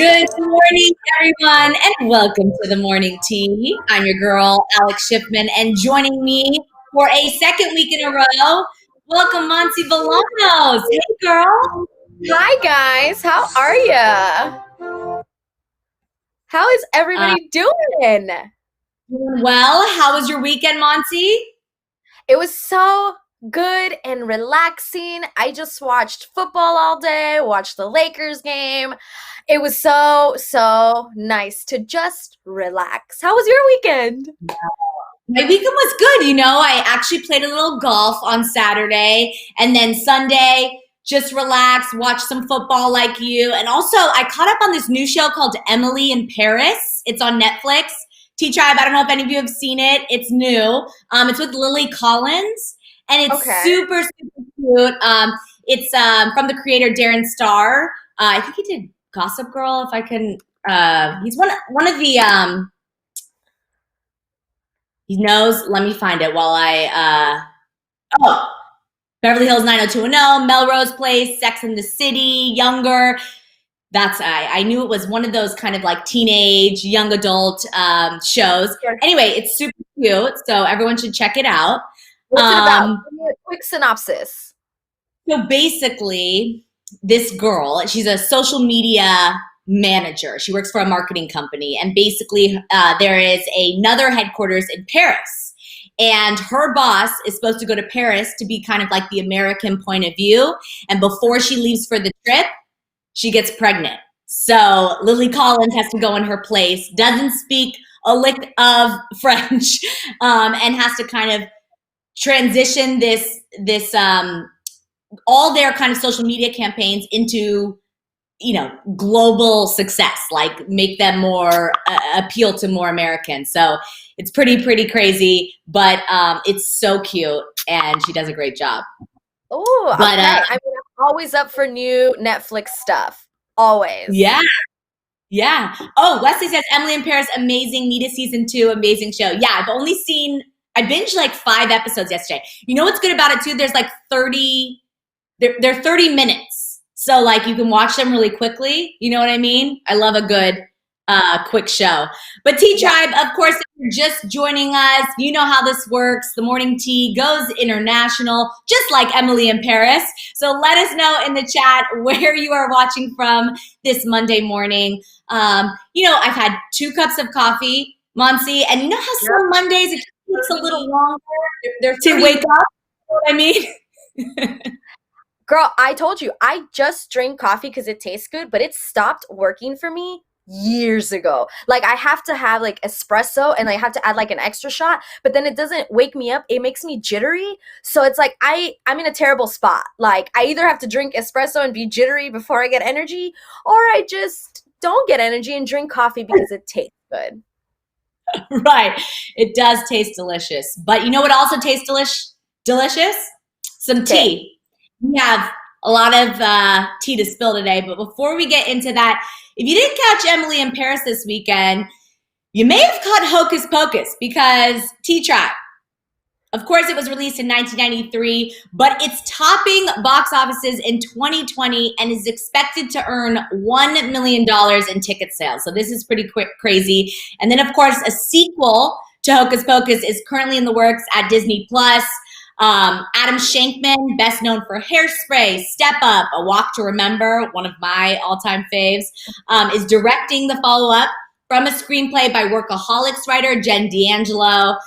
Good morning, everyone, and welcome to the Morning Tea. I'm your girl, Alex Schiffman, and joining me for a second week in a row, welcome Monty Bolanos. Hey, girl. Hi, guys. How are ya? How is everybody doing? Doing well. How was your weekend, Monty? It was so good and relaxing. I just watched football all day, watched the Lakers game. It was so nice to just relax. How was your weekend? My weekend was good. I actually played a little golf on Saturday, and then Sunday, just relaxed, watched some football like you. And also, I caught up on this new show called Emily in Paris. It's on Netflix. T-Tribe, I don't know if any of you have seen it. It's new. It's with Lily Collins, and it's super cute. It's from the creator Darren Star. I think he did Gossip Girl. If I can, he's one of the. He knows. Let me find it while I. Beverly Hills 90210, Melrose Place, Sex and the City, Younger. I knew it was one of those kind of like teenage, young adult shows. Sure. Anyway, it's super cute, so everyone should check it out. What's it about? Give me a quick synopsis. So basically, this girl, she's a social media manager. She works for a marketing company, and basically there is another headquarters in Paris. And her boss is supposed to go to Paris to be kind of like the American point of view. And before she leaves for the trip, she gets pregnant. So Lily Collins has to go in her place, doesn't speak a lick of French, and has to kind of transition this all their kind of social media campaigns into global success, like make them more appeal to more Americans. So it's pretty crazy, but it's so cute, and she does a great job. Oh, okay. I'm always up for new Netflix stuff. Always. Yeah. Oh, Wesley says Emily in Paris, amazing. Need a season 2, amazing show. Yeah, I binged like 5 episodes yesterday. You know what's good about it too? There's like 30. They're 30 minutes. So like you can watch them really quickly. You know what I mean? I love a good quick show. But T-Tribe, of course, if you're just joining us, you know how this works. The Morning Tea goes international, just like Emily in Paris. So let us know in the chat where you are watching from this Monday morning. I've had 2 cups of coffee, Monsi, and you know how some Mondays it takes a little longer to wake up? You know what I mean? Girl, I told you, I just drink coffee because it tastes good, but it stopped working for me years ago. Like I have to have like espresso, and I have to add like an extra shot, but then it doesn't wake me up. It makes me jittery. So it's like I'm in a terrible spot. Like I either have to drink espresso and be jittery before I get energy, or I just don't get energy and drink coffee because it tastes good. Right. It does taste delicious. But you know what also tastes delicious? Some tea. We have a lot of tea to spill today, but before we get into that, if you didn't catch Emily in Paris this weekend, you may have caught Hocus Pocus, because T-Tribe, of course, it was released in 1993, but it's topping box offices in 2020 and is expected to earn $1 million in ticket sales. So this is pretty crazy. And then, of course, a sequel to Hocus Pocus is currently in the works at Disney+. Adam Shankman, best known for Hairspray, Step Up, A Walk to Remember, one of my all-time faves, is directing the follow-up from a screenplay by Workaholics writer Jen D'Angelo.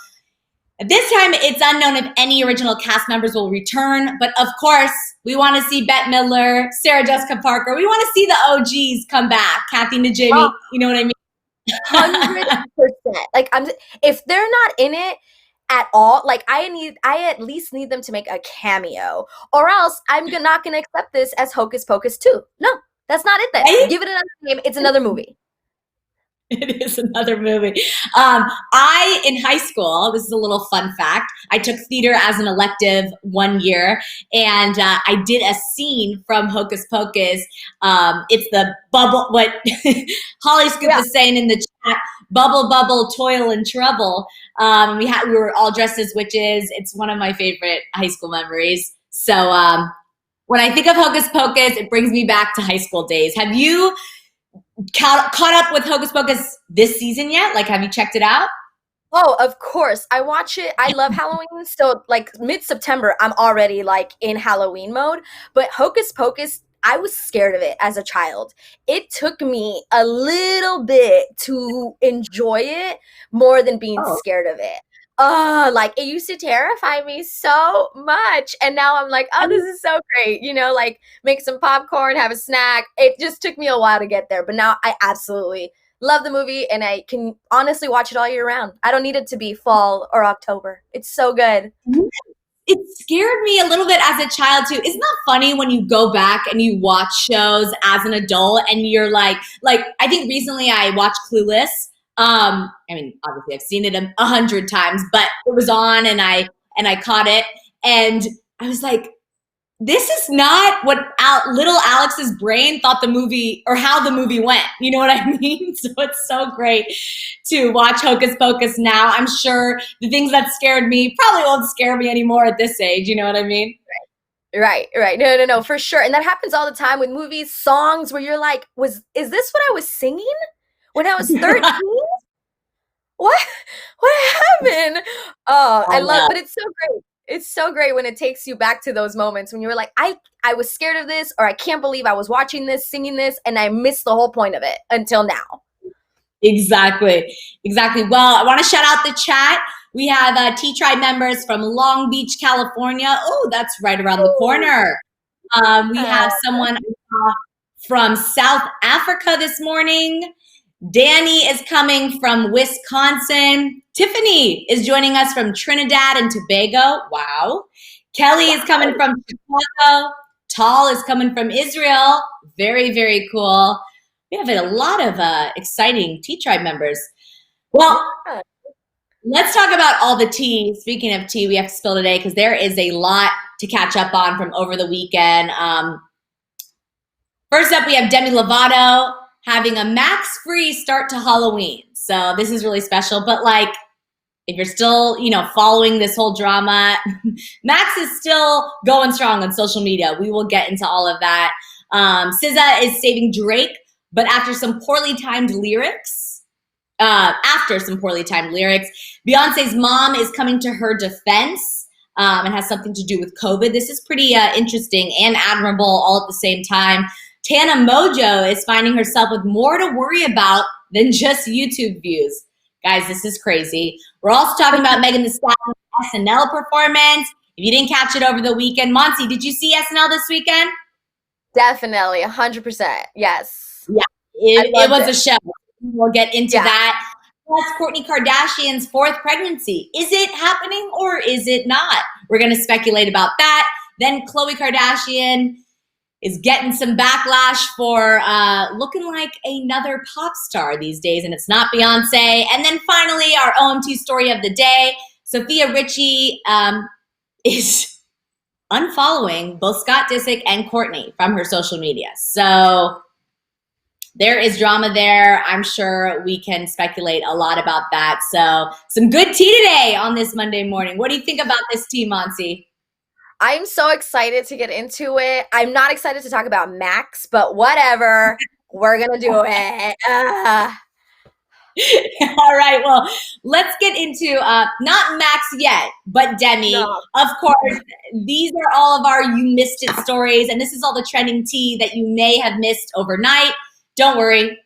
At this time, it's unknown if any original cast members will return, but of course, we want to see Bette Midler, Sarah Jessica Parker. We want to see the OGs come back, Kathy Najimy, you know what I mean? 100%. Like if they're not in it at all, like I at least need them to make a cameo, or else I'm not gonna accept this as Hocus Pocus 2. No, that's not it then. Give it another name. It's another movie. It is another movie. In high school, this is a little fun fact, I took theater as an elective 1 year, and I did a scene from Hocus Pocus. It's the bubble, what Hollyscoop is saying in the chat, bubble, bubble, toil and trouble. We were all dressed as witches. It's one of my favorite high school memories. So when I think of Hocus Pocus, it brings me back to high school days. Have you caught up with Hocus Pocus this season yet? Like, have you checked it out? Oh, of course. I watch it. I love Halloween. So like mid-September, I'm already like in Halloween mode. But Hocus Pocus, I was scared of it as a child. It took me a little bit to enjoy it more than being Oh. scared of it. Oh, like it used to terrify me so much. And now I'm like, oh, this is so great. You know, like make some popcorn, have a snack. It just took me a while to get there. But now I absolutely love the movie, and I can honestly watch it all year round. I don't need it to be fall or October. It's so good. It scared me a little bit as a child too. Isn't that funny when you go back and you watch shows as an adult and you're like I think recently I watched Clueless. I mean, obviously I've seen it 100 times, but it was on and I caught it and I was like, this is not what little Alex's brain thought the movie or how the movie went. You know what I mean? So it's so great to watch Hocus Pocus now. I'm sure the things that scared me probably won't scare me anymore at this age. You know what I mean? Right. No, for sure. And that happens all the time with movies, songs where you're like, is this what I was singing when I was 13? What happened? Oh, I love, but it's so great. It's so great when it takes you back to those moments when you were like, I was scared of this, or I can't believe I was watching this, singing this, and I missed the whole point of it until now. Exactly. Well, I want to shout out the chat. We have Tea Tribe members from Long Beach, California. Oh, that's right around the corner. We have someone from South Africa this morning. Danny is coming from Wisconsin. Tiffany is joining us from Trinidad and Tobago. Wow. Kelly is coming from Chicago. Tal is coming from Israel. Very, very cool. We have a lot of exciting Tea Tribe members. Well, let's talk about all the tea. Speaking of tea, we have to spill today because there is a lot to catch up on from over the weekend. First up, we have Demi Lovato having a max-free start to Halloween. So this is really special. But like, if you're still, following this whole drama, Max is still going strong on social media. We will get into all of that. SZA is saving Drake, but after some poorly timed lyrics, Beyonce's mom is coming to her defense and has something to do with COVID. This is pretty interesting and admirable all at the same time. Tana Mojo is finding herself with more to worry about than just YouTube views. Guys, this is crazy. We're also talking about Megan Thee Stallion's SNL performance. If you didn't catch it over the weekend, Monty, did you see SNL this weekend? Definitely, 100%. Yes. Yeah, it was a show. We'll get into that. Plus, Kourtney Kardashian's fourth pregnancy. Is it happening or is it not? We're going to speculate about that. Then Khloe Kardashian is getting some backlash for looking like another pop star these days, and it's not Beyonce. And then finally, our OMT story of the day, Sofia Richie is unfollowing both Scott Disick and Courtney from her social media. So there is drama there. I'm sure we can speculate a lot about that. So some good tea today on this Monday morning. What do you think about this tea, Monty? I'm so excited to get into it. I'm not excited to talk about Max, but whatever. We're going to do it. All right. Well, let's get into not Max yet, but Demi. No. Of course, these are all of our You Missed It stories, and this is all the trending tea that you may have missed overnight. Don't worry.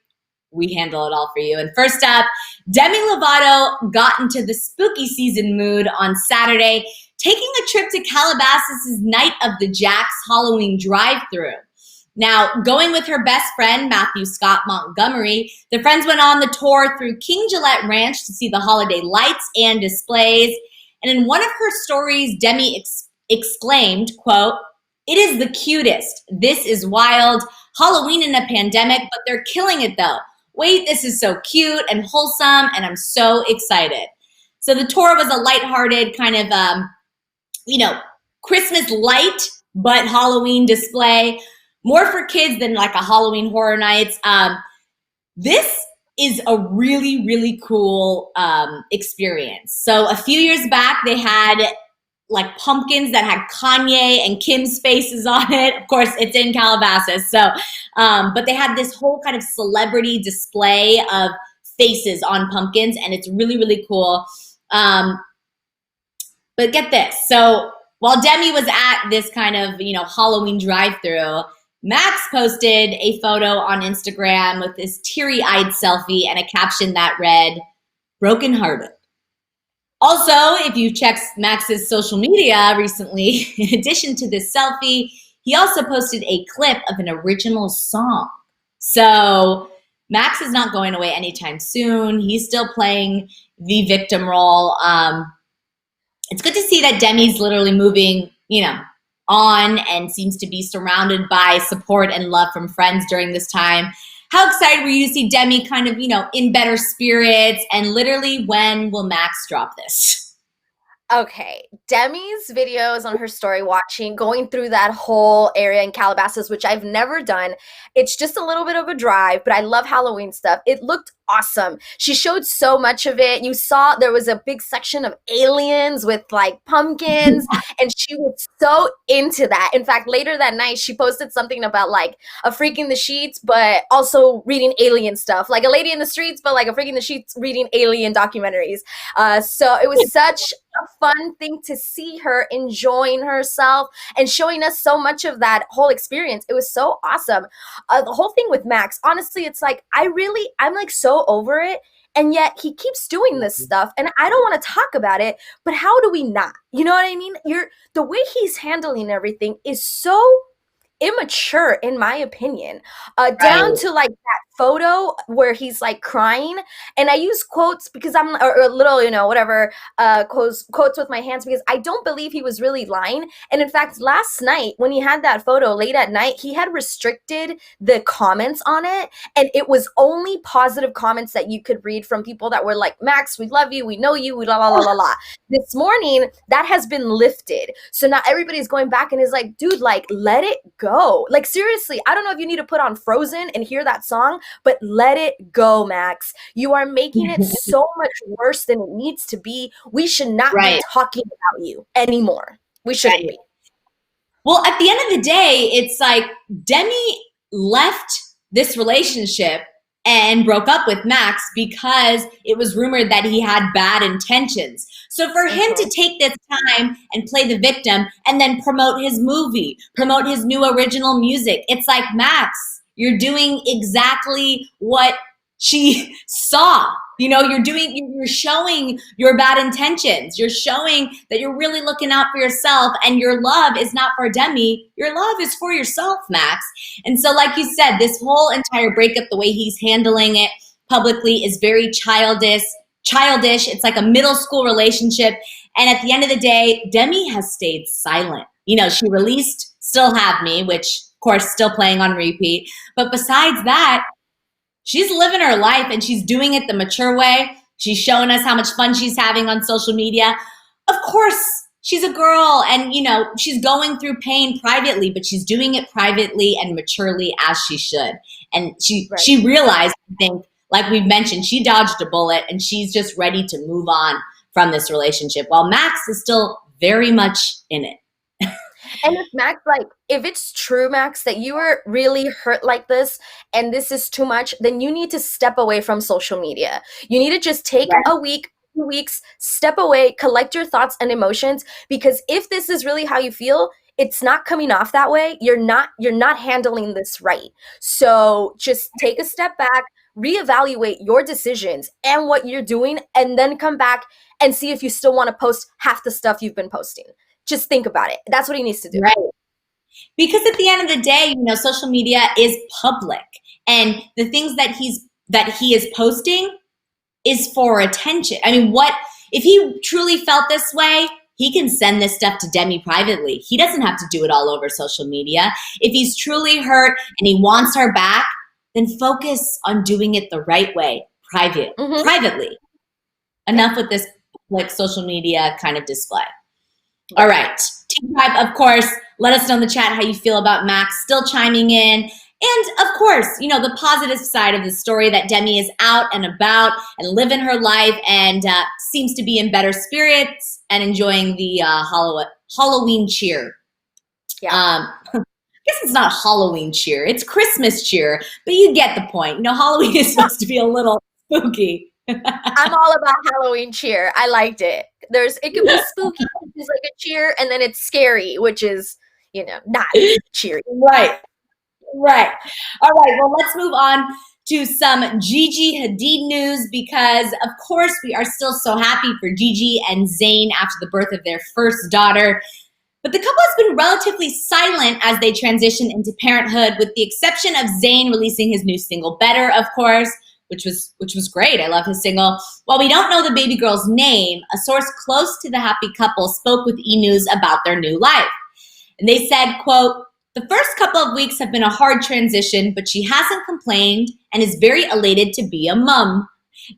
We handle it all for you. And first up, Demi Lovato got into the spooky season mood on Saturday, taking a trip to Calabasas' Night of the Jacks Halloween drive-thru. Now, going with her best friend, Matthew Scott Montgomery, the friends went on the tour through King Gillette Ranch to see the holiday lights and displays. And in one of her stories, Demi exclaimed, quote, "It is the cutest. This is wild. Halloween in a pandemic, but they're killing it though. Wait, this is so cute and wholesome, and I'm so excited." So the tour was a lighthearted kind of, Christmas light, but Halloween display. More for kids than like a Halloween Horror Nights. This is a really, really cool experience. So a few years back, they had like pumpkins that had Kanye and Kim's faces on it. Of course, it's in Calabasas. So, but they had this whole kind of celebrity display of faces on pumpkins, and it's really, really cool. But get this. So while Demi was at this kind of, Halloween drive-through, Max posted a photo on Instagram with this teary-eyed selfie and a caption that read, "Brokenhearted." Also, if you've checked Max's social media recently, in addition to this selfie, he also posted a clip of an original song. So Max is not going away anytime soon. He's still playing the victim role. It's good to see that Demi's literally moving, on and seems to be surrounded by support and love from friends during this time. How excited were you to see Demi kind of, in better spirits? And literally, when will Max drop this? Okay, Demi's videos on her story going through that whole area in Calabasas, which I've never done. It's just a little bit of a drive, but I love Halloween stuff. It looked awesome. She showed so much of it. You saw there was a big section of aliens with like pumpkins, and she was so into that. In fact, later that night, she posted something about like a freak in the sheets, but also reading alien stuff, like a lady in the streets, but like a freak in the sheets reading alien documentaries. So it was such a fun thing to see her enjoying herself and showing us so much of that whole experience. It was so awesome. The whole thing with Max, honestly, it's like I'm like so over it, and yet he keeps doing this stuff, and I don't want to talk about it, but how do we not? You know what I mean? The way he's handling everything is so immature, in my opinion, down to like that photo where he's like crying, and I use quotes because I'm or little whatever quotes with my hands, because I don't believe he was really lying. And in fact, last night when he had that photo late at night, he had restricted the comments on it, and it was only positive comments that you could read from people that were like, "Max, we love you, we know you, we la la la la la." This morning that has been lifted, so now everybody's going back and is like, dude, like, let it go. Like, seriously, I don't know if you need to put on Frozen and hear that song, but let it go, Max. You are making it so much worse than it needs to be. We should not be talking about you anymore. We shouldn't be. Well, at the end of the day, it's like Demi left this relationship and broke up with Max because it was rumored that he had bad intentions. So for him to take this time and play the victim and then promote his movie, promote his new original music, it's like, Max, you're doing exactly what she saw. You're showing your bad intentions. You're showing that you're really looking out for yourself, and your love is not for Demi. Your love is for yourself, Max. And so, like you said, this whole entire breakup, the way he's handling it publicly is very childish. It's like a middle school relationship. And at the end of the day, Demi has stayed silent. She released Still Have Me, which of course still playing on repeat. But besides that, she's living her life, and she's doing it the mature way. She's showing us how much fun she's having on social media. Of course, she's a girl, and she's going through pain privately, but she's doing it privately and maturely, as she should. And she realized, I think, like we've mentioned, she dodged a bullet, and she's just ready to move on from this relationship, while Max is still very much in it. And if Max, like, if it's true, Max, that you are really hurt like this and this is too much, then you need to step away from social media. You need to just take a week, 2 weeks, step away, collect your thoughts and emotions, because if this is really how you feel, it's not coming off that way. You're not handling this right. So just take a step back, reevaluate your decisions and what you're doing, and then come back and see if you still want to post half the stuff you've been posting. Just think about it. That's what he needs to do. Right. Because at the end of the day, social media is public, and the things that he is posting is for attention. I mean, what if he truly felt this way? He can send this stuff to Demi privately. He doesn't have to do it all over social media. If he's truly hurt and he wants her back, then focus on doing it the right way, privately. Enough with this like social media kind of display. All right. Team Tribe, of course, let us know in the chat how you feel about Max still chiming in. And of course, you know, the positive side of the story that Demi is out and about and living her life and seems to be in better spirits and enjoying the Halloween cheer. Yeah. I guess it's not Halloween cheer, it's Christmas cheer, but you get the point. You know, Halloween is supposed to be a little spooky. I'm all about Halloween cheer. I liked it. It could be spooky, which is like a cheer, and then it's scary, which is, you know, not cheery. Right. Right. All right. Well, let's move on to some Gigi Hadid news because, of course, we are still so happy for Gigi and Zayn after the birth of their first daughter. But the couple has been relatively silent as they transition into parenthood, with the exception of Zayn releasing his new single, Better, of course, which was great. I love his single. While we don't know the baby girl's name, a source close to the happy couple spoke with E! News about their new life. And they said, quote, "The first couple of weeks have been a hard transition, but she hasn't complained and is very elated to be a mum.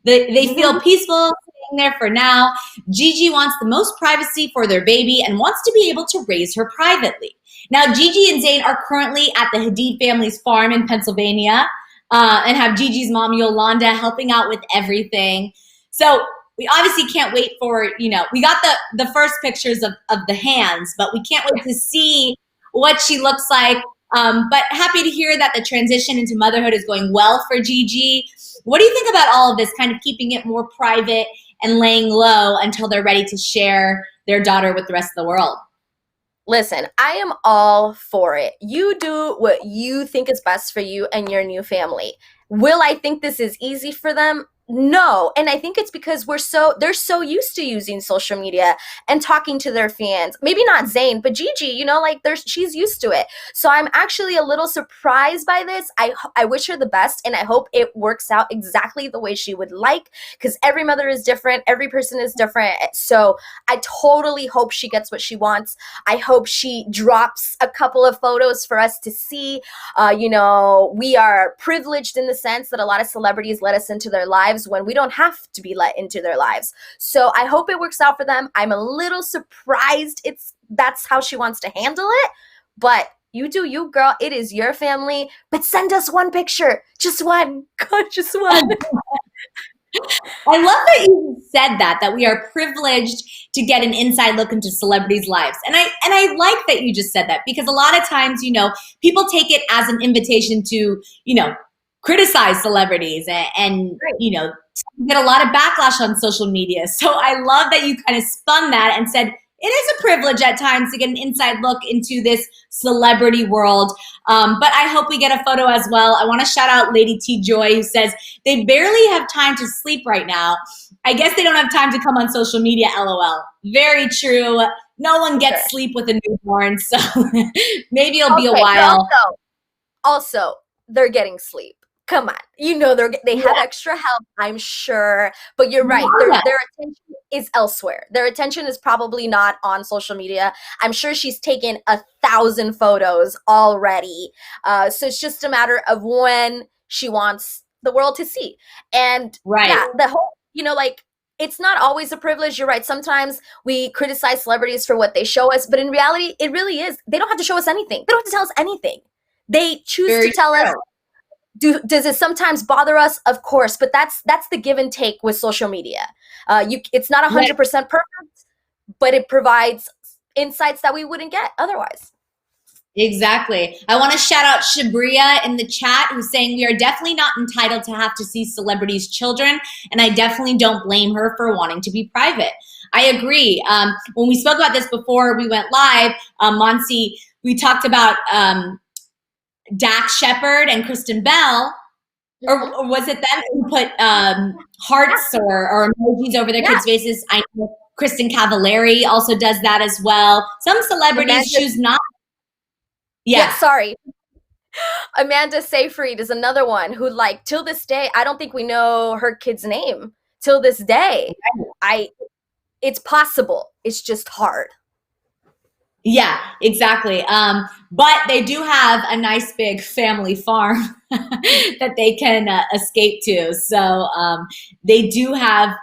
They feel peaceful staying there for now. Gigi wants the most privacy for their baby and wants to be able to raise her privately." Now, Gigi and Zayn are currently at the Hadid family's farm in Pennsylvania and have Gigi's mom, Yolanda, helping out with everything. So we obviously can't wait for, you know, we got the first pictures of the hands, but we can't wait to see what she looks like. But happy to hear that the transition into motherhood is going well for Gigi. What do you think about all of this, kind of keeping it more private and laying low until they're ready to share their daughter with the rest of the world? Listen, I am all for it. You do what you think is best for you and your new family. Will I think this is easy for them? No. And I think it's because they're so used to using social media and talking to their fans. Maybe not Zayn, but Gigi, you know, like she's used to it. So I'm actually a little surprised by this. I wish her the best, and I hope it works out exactly the way she would like, because every mother is different. Every person is different. So I totally hope she gets what she wants. I hope she drops a couple of photos for us to see. You know, we are privileged in the sense that a lot of celebrities let us into their lives when we don't have to be let into their lives. So I hope it works out for them. I'm a little surprised that's how she wants to handle it, but you do you, girl. It is your family. But send us one picture. Just one. God, just one. I love that you said that we are privileged to get an inside look into celebrities' lives. And I like that you just said that, because a lot of times, you know, people take it as an invitation to, you know, criticize celebrities and you know, get a lot of backlash on social media. So I love that you kind of spun that and said it is a privilege at times to get an inside look into this celebrity world. But I hope we get a photo as well. I want to shout out Lady T Joy, who says they barely have time to sleep right now. I guess they don't have time to come on social media, LOL. Very true. No one gets sleep with a newborn, so maybe it'll be a while. Also, they're getting sleep. Come on, you know they have extra help, I'm sure. But you're right, their attention is elsewhere. Their attention is probably not on social media. I'm sure she's taken 1,000 photos already. So it's just a matter of when she wants the world to see. And yeah, the whole, you know, like, it's not always a privilege. You're right. Sometimes we criticize celebrities for what they show us, but in reality, it really is. They don't have to show us anything. They don't have to tell us anything. They choose to tell us. Does it sometimes bother us? Of course, but that's the give and take with social media. It's not 100% perfect, but it provides insights that we wouldn't get otherwise. Exactly. I want to shout out Shabria in the chat, who's saying we are definitely not entitled to have to see celebrities' children, and I definitely don't blame her for wanting to be private. I agree. When we spoke about this before we went live, Monsi, we talked about Dax Shepard and Kristen Bell, or was it them who put hearts or emojis over their kids' faces? I know Kristen Cavallari also does that as well. Some celebrities choose not. Yeah, sorry. Amanda Seyfried is another one who, like, till this day, I don't think we know her kid's name. Till this day, it's possible. It's just hard. Yeah, exactly. But they do have a nice big family farm that they can escape to. So they have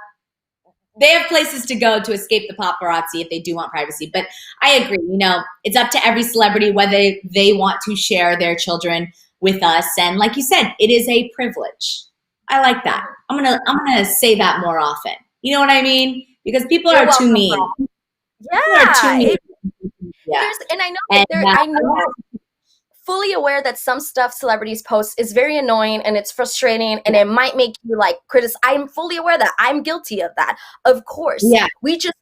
places to go to escape the paparazzi if they do want privacy. But I agree, you know, it's up to every celebrity whether they want to share their children with us. And like you said, it is a privilege. I like that. I'm gonna say that more often. You know what I mean? Because people You're are too welcome, mean. girl. People are too Yeah, mean. Yeah. and I know And I know fully aware that some stuff celebrities post is very annoying and it's frustrating and it might make you like I'm fully aware that I'm guilty of that. Of course. yeah, We just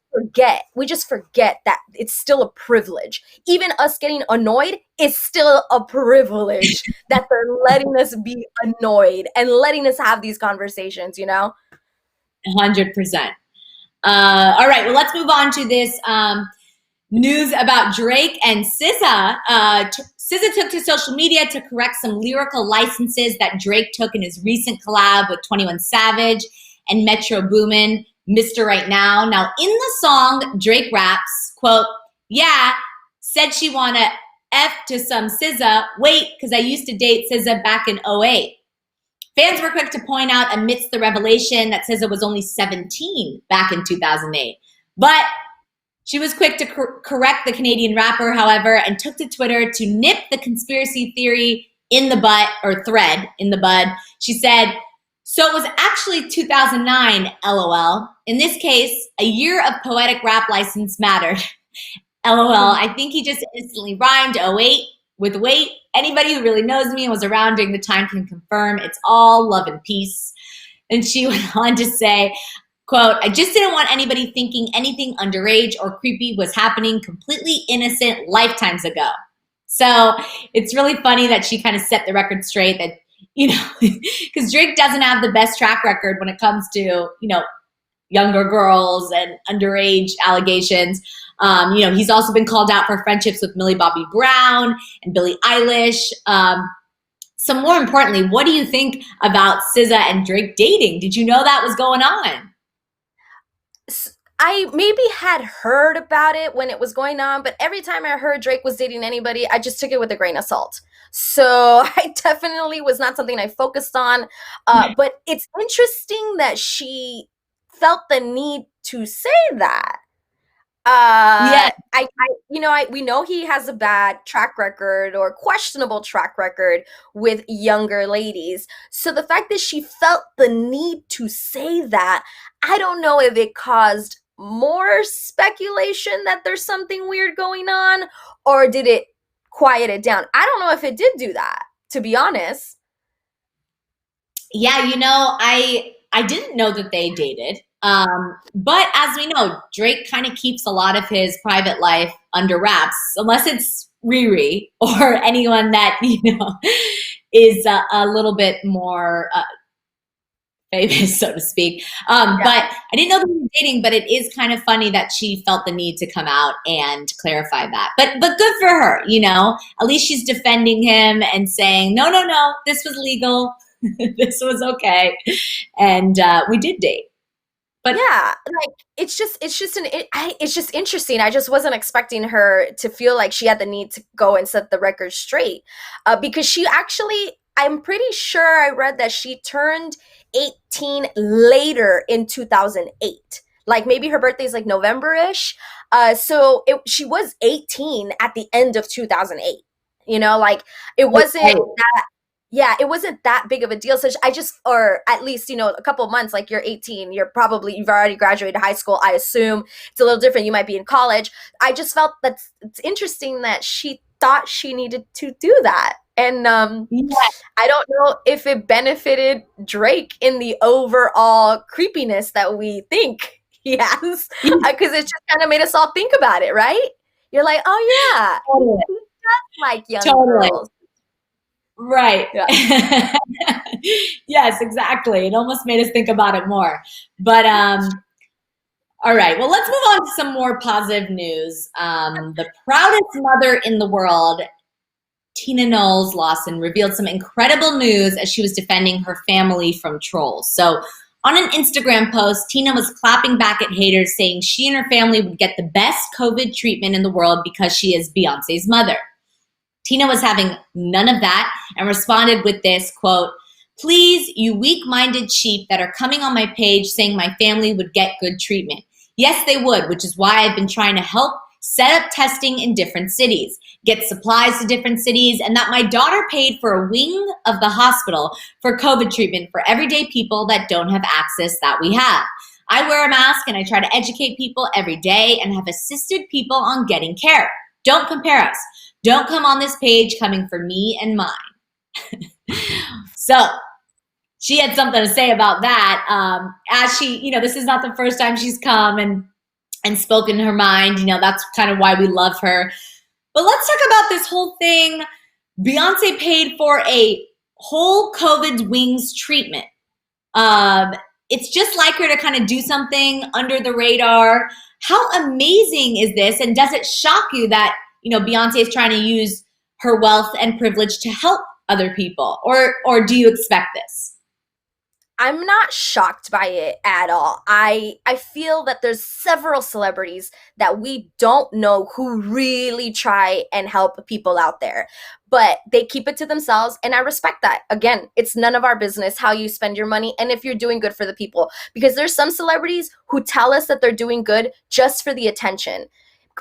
forget that it's still a privilege. Even us getting annoyed is still a privilege that they're letting us be annoyed and letting us have these conversations, you know? 100%. All right, well, let's move on to this news about Drake and SZA. SZA took to social media to correct some lyrical licenses that Drake took in his recent collab with 21 Savage and Metro Boomin, Mr. Right Now. Now, in the song, Drake raps, quote, "Yeah, said she wanna F to some SZA. Wait, because I used to date SZA back in '08. Fans were quick to point out amidst the revelation that SZA was only 17 back in 2008. But she was quick to correct the Canadian rapper, however, and took to Twitter to nip the conspiracy theory in the butt, or thread in the bud. She said, "So it was actually 2009, LOL. In this case, a year of poetic rap license mattered. LOL. I think he just instantly rhymed '08 with wait. Anybody who really knows me and was around during the time can confirm it's all love and peace." And she went on to say, quote, "I just didn't want anybody thinking anything underage or creepy was happening, completely innocent lifetimes ago." So it's really funny that she kind of set the record straight that, you know, because Drake doesn't have the best track record when it comes to, you know, younger girls and underage allegations. You know, he's also been called out for friendships with Millie Bobby Brown and Billie Eilish. So more importantly, what do you think about SZA and Drake dating? Did you know that was going on? I maybe had heard about it when it was going on, but every time I heard Drake was dating anybody, I just took it with a grain of salt. So I definitely was not something I focused on. But it's interesting that she felt the need to say that. Yeah. We know he has a bad track record or questionable track record with younger ladies. So the fact that she felt the need to say that, I don't know if it caused more speculation that there's something weird going on, or did it quiet it down? I don't know if it did do that, to be honest. Yeah, you know, I didn't know that they dated. But as we know, Drake kind of keeps a lot of his private life under wraps, unless it's Riri or anyone that, you know, is a little bit more famous, so to speak. Yeah. But I didn't know they were dating, but it is kind of funny that she felt the need to come out and clarify that. But good for her, you know, at least she's defending him and saying, no, this was legal. This was okay. And we did date. But yeah, like it's just interesting. I just wasn't expecting her to feel like she had the need to go and set the record straight, because she actually, I'm pretty sure I read that she turned 18 later in 2008. Like maybe her birthday is like November-ish. So she was 18 at the end of 2008. You know, like it wasn't that. Yeah, it wasn't that big of a deal. So or at least, you know, a couple of months, like you're 18, you've already graduated high school. I assume it's a little different. You might be in college. I just felt that it's interesting that she thought she needed to do that. And I don't know if it benefited Drake in the overall creepiness that we think he has, because it just kind of made us all think about it, right? You're like, oh yeah, totally. he does like young girls. Right. Yeah. Yes, exactly. It almost made us think about it more. But all right. Well, let's move on to some more positive news. The proudest mother in the world, Tina Knowles Lawson, revealed some incredible news as she was defending her family from trolls. So on an Instagram post, Tina was clapping back at haters, saying she and her family would get the best COVID treatment in the world because she is Beyonce's mother. Tina was having none of that and responded with this, quote, "Please, you weak-minded sheep that are coming on my page saying my family would get good treatment. Yes, they would, which is why I've been trying to help set up testing in different cities, get supplies to different cities, and that my daughter paid for a wing of the hospital for COVID treatment for everyday people that don't have access that we have. I wear a mask and I try to educate people every day and have assisted people on getting care. Don't compare us. Don't come on this page coming for me and mine. So she had something to say about that. As she, this is not the first time she's come and spoken her mind. That's kind of why we love her. But let's talk about this whole thing. Beyonce paid for a whole COVID wings treatment. It's just like her to kind of do something under the radar. How amazing is this? And does it shock you that, Beyonce is trying to use her wealth and privilege to help other people? Or do you expect this? I'm not shocked by it at all. I feel that there's several celebrities that we don't know who really try and help people out there, but they keep it to themselves, and I respect that. Again, it's none of our business how you spend your money and if you're doing good for the people, because there's some celebrities who tell us that they're doing good just for the attention.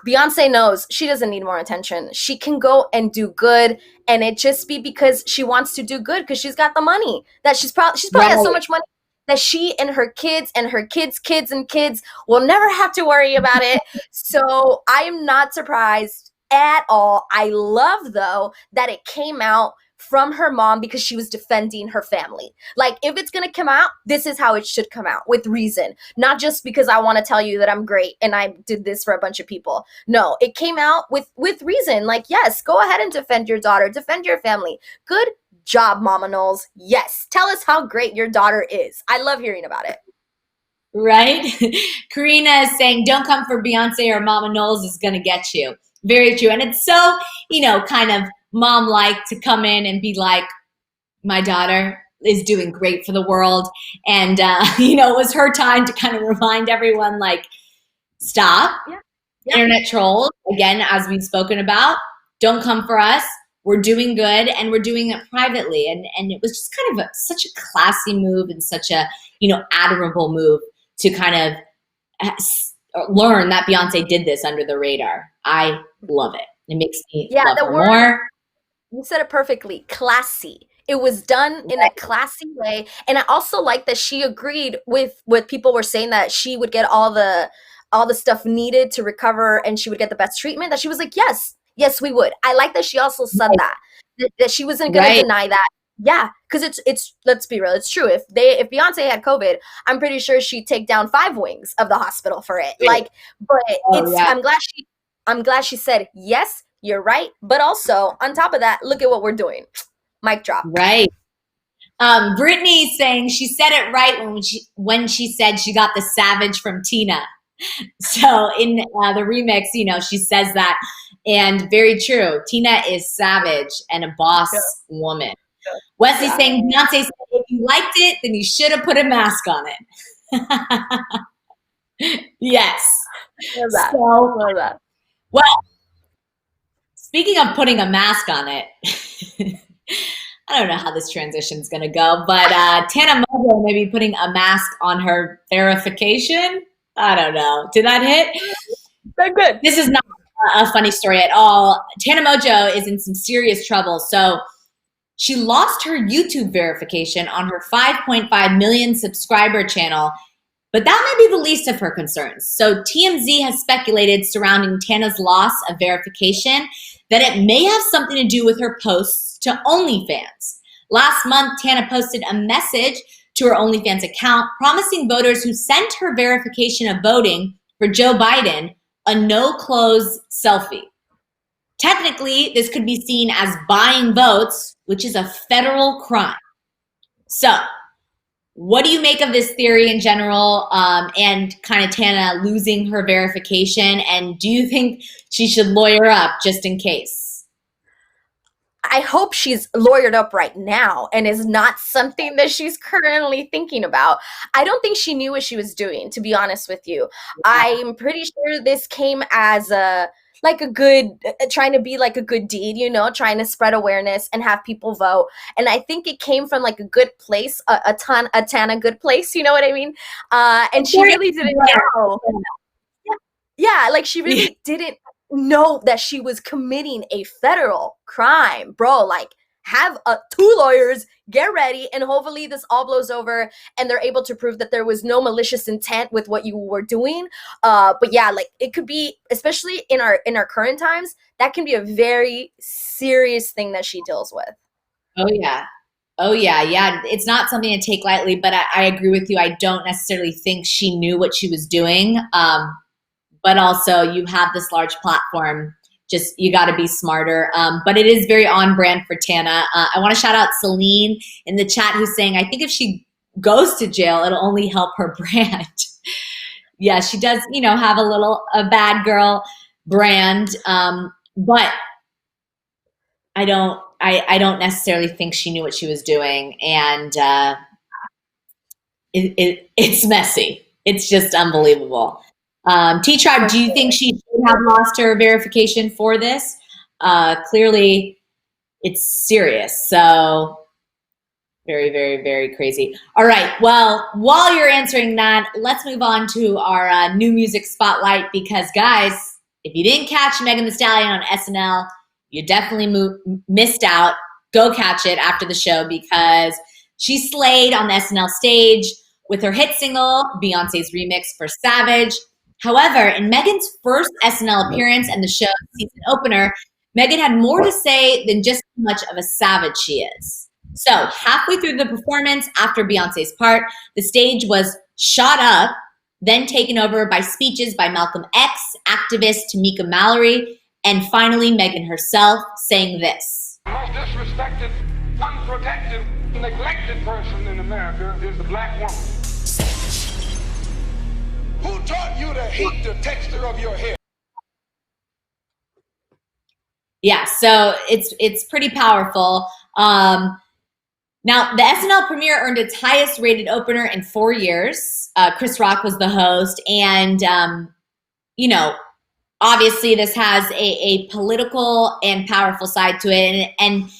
Beyonce knows she doesn't need more attention. She can go and do good, and it just be because she wants to do good because she's got the money. That she's probably got so much money that she and her kids and her kids' kids and kids will never have to worry about it. So I am not surprised at all. I love, though, that it came out from her mom because she was defending her family. Like, if it's gonna come out, this is how it should come out, with reason, not just because I want to tell you that I'm great and I did this for a bunch of people. No, it came out with reason. Like, yes, go ahead and defend your daughter, defend your family. Good job, Mama Knowles. Yes, tell us how great your daughter is. I love hearing about it. Right? Karina is saying, don't come for Beyonce or Mama Knowles is gonna get you. Very true. And it's so, kind of mom-like to come in and be like, my daughter is doing great for the world. And, it was her time to kind of remind everyone, like, stop. Yeah. Internet trolls, again, as we've spoken about, don't come for us. We're doing good, and we're doing it privately. And it was just kind of such a classy move and such a, admirable move to kind of learn that Beyonce did this under the radar. I love it. It makes me love her more. You said it perfectly. Classy. It was done in a classy way. And I also like that she agreed with what people were saying, that she would get all the stuff needed to recover and she would get the best treatment. That she was like, yes, we would. I like that she also said that she wasn't going to deny that. Yeah, because it's let's be real, it's true. If Beyonce had COVID, I'm pretty sure she'd take down 5 wings of the hospital for it. Like, but I'm glad she said, yes, you're right. But also, on top of that, look at what we're doing. Mic drop. Right. Brittany's saying she said it right when she said she got the savage from Tina. So in the remix, she says that. And very true. Tina is savage and a boss woman. Wesley's saying, Beyonce said, if you liked it, then you should have put a mask on it. Yes. Love that. Love that. Well, speaking of putting a mask on it, I don't know how this transition is going to go, but Tana Mojo may be putting a mask on her verification. I don't know. Did that hit? Very good. This is not a funny story at all. Tana Mojo is in some serious trouble. So she lost her YouTube verification on her 5.5 million subscriber channel, but that may be the least of her concerns. So TMZ has speculated surrounding Tana's loss of verification that it may have something to do with her posts to OnlyFans. Last month, Tana posted a message to her OnlyFans account promising voters who sent her verification of voting for Joe Biden a no-clothes selfie. Technically, this could be seen as buying votes, which is a federal crime. So, what do you make of this theory in general, and kind of Tana losing her verification? And do you think she should lawyer up just in case? I hope she's lawyered up right now and is not something that she's currently thinking about. I don't think she knew what she was doing, to be honest with you. I'm pretty sure this came as trying to be like a good deed, trying to spread awareness and have people vote. And I think it came from like a good place, a Tana good place, you know what I mean? And she really didn't know. Yeah, like she really didn't know that she was committing a federal crime, bro. Like, have two lawyers, get ready, and hopefully this all blows over and they're able to prove that there was no malicious intent with what you were doing. But yeah, like, it could be, especially in our current times, that can be a very serious thing that she deals with. Oh yeah. Oh yeah. Yeah. It's not something to take lightly, but I agree with you. I don't necessarily think she knew what she was doing. But also you have this large platform. Just, you got to be smarter. But it is very on brand for Tana. I want to shout out Celine in the chat who's saying, I think if she goes to jail, it'll only help her brand. Yeah, she does, have a bad girl brand. But I don't necessarily think she knew what she was doing. And it's messy. It's just unbelievable. T-Tribe, do you think she should have lost her verification for this? Clearly, it's serious. So very, very, very crazy. All right. Well, while you're answering that, let's move on to our new music spotlight because, guys, if you didn't catch Megan Thee Stallion on SNL, you definitely missed out. Go catch it after the show because she slayed on the SNL stage with her hit single, Beyonce's remix for Savage. However, in Megan's first SNL appearance and the show's season opener, Megan had more to say than just how much of a savage she is. So, halfway through the performance, after Beyonce's part, the stage was shot up, then taken over by speeches by Malcolm X, activist Tamika Mallory, and finally Megan herself saying this. The most disrespected, unprotected, neglected person in America is the black woman. Who taught you to hate the texture of your hair? Yeah, so it's pretty powerful. Now, the SNL premiere earned its highest rated opener in 4 years. Chris Rock was the host. And, obviously this has a political and powerful side to it. And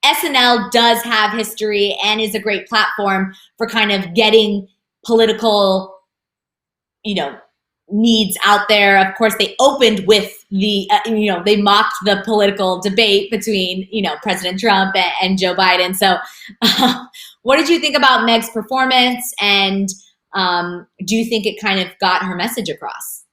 SNL does have history and is a great platform for kind of getting political needs out there. Of course, they opened with the, they mocked the political debate between, President Trump and Joe Biden. So what did you think about Meg's performance? And do you think it kind of got her message across?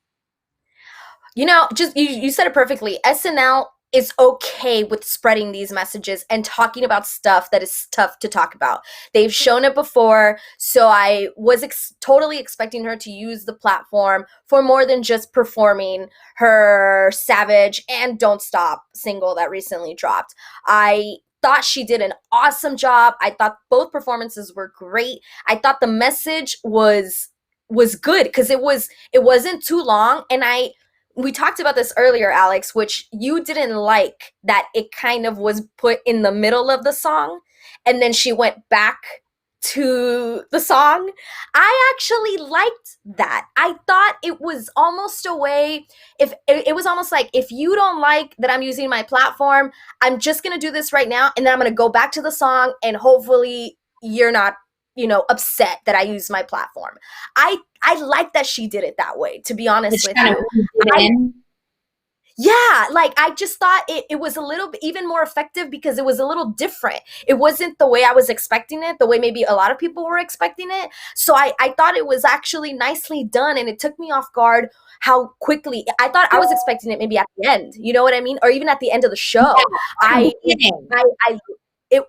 Just you said it perfectly. SNL is okay with spreading these messages and talking about stuff that is tough to talk about. They've shown it before, so I was totally expecting her to use the platform for more than just performing her Savage and Don't Stop single that recently dropped. I thought she did an awesome job. I thought both performances were great. I thought the message was good because it wasn't too long, and we talked about this earlier, Alex, which you didn't like that it kind of was put in the middle of the song and then she went back to the song. I actually liked that. I thought it was almost a way, if it was almost like, if you don't like that I'm using my platform, I'm just going to do this right now and then I'm going to go back to the song and hopefully you're not upset that I use my platform. I like that she did it that way, to be honest with you. Yeah, like I just thought it was a little bit even more effective because it was a little different. It wasn't the way I was expecting it, the way maybe a lot of people were expecting it. So I thought it was actually nicely done and it took me off guard how quickly. I thought I was expecting it maybe at the end, you know what I mean? Or even at the end of the show. It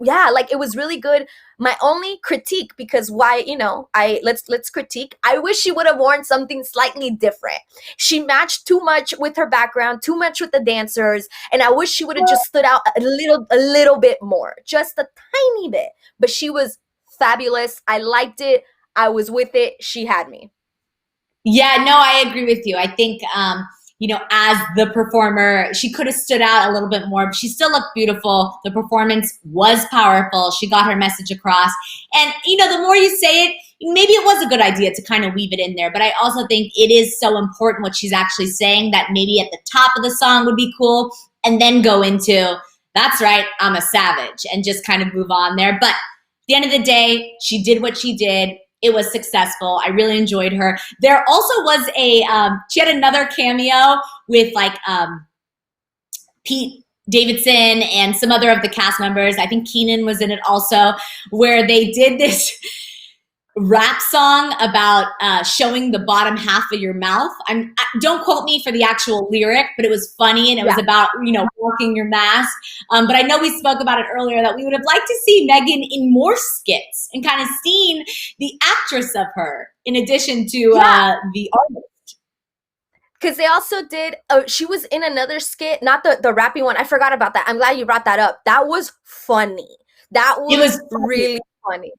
was really good. My only critique, because let's critique. I wish she would have worn something slightly different. She matched too much with her background, too much with the dancers, and I wish she would have just stood out a little bit more, just a tiny bit. But she was fabulous. I liked it. I was with it. She had me. Yeah, no, I agree with you. I think as the performer, she could have stood out a little bit more, but she still looked beautiful. The performance was powerful. She got her message across. And, the more you say it, maybe it was a good idea to kind of weave it in there. But I also think it is so important what she's actually saying that maybe at the top of the song would be cool and then go into, that's right, I'm a savage, and just kind of move on there. But at the end of the day, she did what she did. it was successful. I really enjoyed her. There also was she had another cameo with like Pete Davidson and some other of the cast members. I think Keenan was in it also, where they did this rap song about showing the bottom half of your mouth. Don't quote me for the actual lyric, but it was funny, and it was about, walking your mask. But I know we spoke about it earlier that we would have liked to see Megan in more skits and kind of seen the actress of her in addition to the artist. Because they also did, she was in another skit, not the rapping one. I forgot about that. I'm glad you brought that up. That was funny. That was really funny.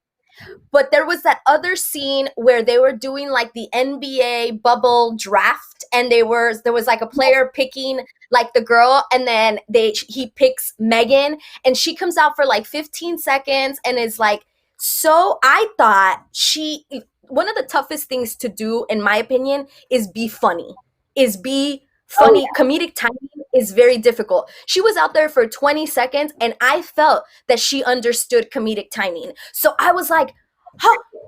But there was that other scene where they were doing like the NBA bubble draft, and there was like a player picking like the girl, and then he picks Megan, and she comes out for like 15 seconds and is like, so I thought one of the toughest things to do, in my opinion, is be funny. Comedic timing is very difficult. She was out there for 20 seconds, and I felt that she understood comedic timing. So I was like,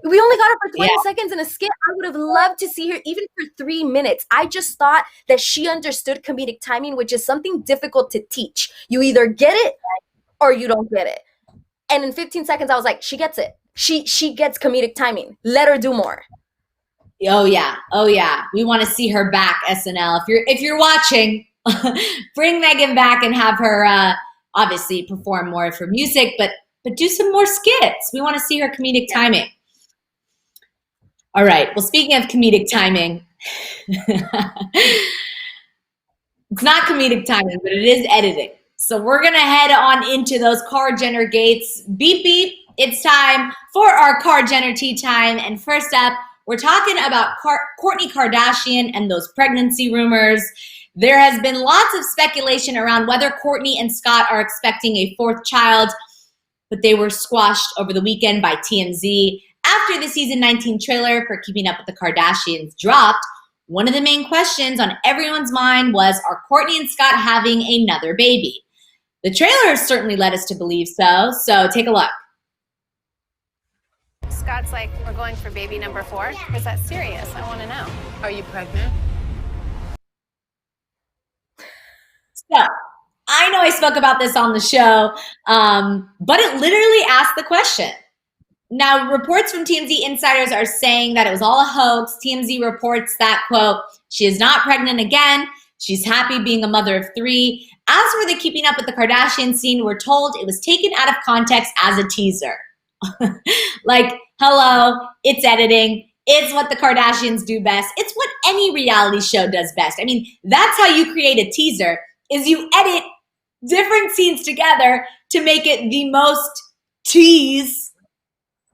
we only got her for 20 seconds in a skit. I would have loved to see her even for 3 minutes. I just thought that she understood comedic timing, which is something difficult to teach. You either get it or you don't get it. And in 15 seconds, I was like, she gets it. She gets comedic timing. Let her do more. Oh yeah. We want to see her back, SNL. If you're watching, bring Megan back and have her obviously perform more of her music, but do some more skits. We want to see her comedic timing. All right. Well, speaking of comedic timing, it's not comedic timing, but it is editing. So we're going to head on into those Kar Jenner gates. Beep, beep. It's time for our Kar Jenner tea time. And first up, we're talking about Kourtney Kardashian and those pregnancy rumors. There has been lots of speculation around whether Kourtney and Scott are expecting a fourth child, but they were squashed over the weekend by TMZ. After the season 19 trailer for Keeping Up with the Kardashians dropped, one of the main questions on everyone's mind was, are Kourtney and Scott having another baby? The trailer has certainly led us to believe so take a look. Scott's like, we're going for baby number 4. Is that serious? I want to know. Are you pregnant? So, I know I spoke about this on the show, but it literally asked the question. Now, reports from TMZ insiders are saying that it was all a hoax. TMZ reports that, quote, she is not pregnant again. She's happy being a mother of 3. As for the Keeping Up with the Kardashians scene, we're told it was taken out of context as a teaser. Like, hello, it's editing. It's what the Kardashians do best. It's what any reality show does best. I mean, that's how you create a teaser, is you edit different scenes together to make it the most tease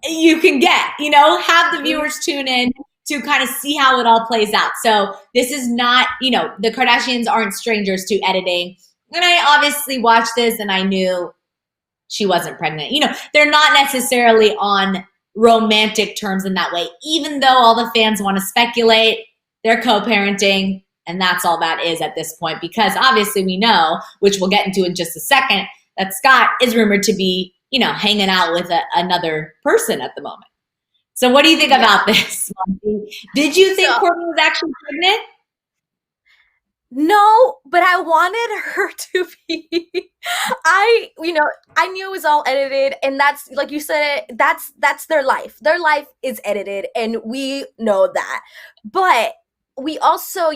you can get, have the viewers tune in to kind of see how it all plays out. So this is not, the Kardashians aren't strangers to editing. And I obviously watched this and I knew she wasn't pregnant. They're not necessarily on romantic terms in that way, even though all the fans want to speculate. They're co-parenting, and that's all that is at this point, because obviously we know, which we'll get into in just a second, that Scott is rumored to be, hanging out with another person at the moment. So what do you think about this, Monty? Did you think Kourtney was actually pregnant? No, but I wanted her to be. I knew it was all edited, and that's, like you said, that's their life. Their life is edited, and we know that. But we also,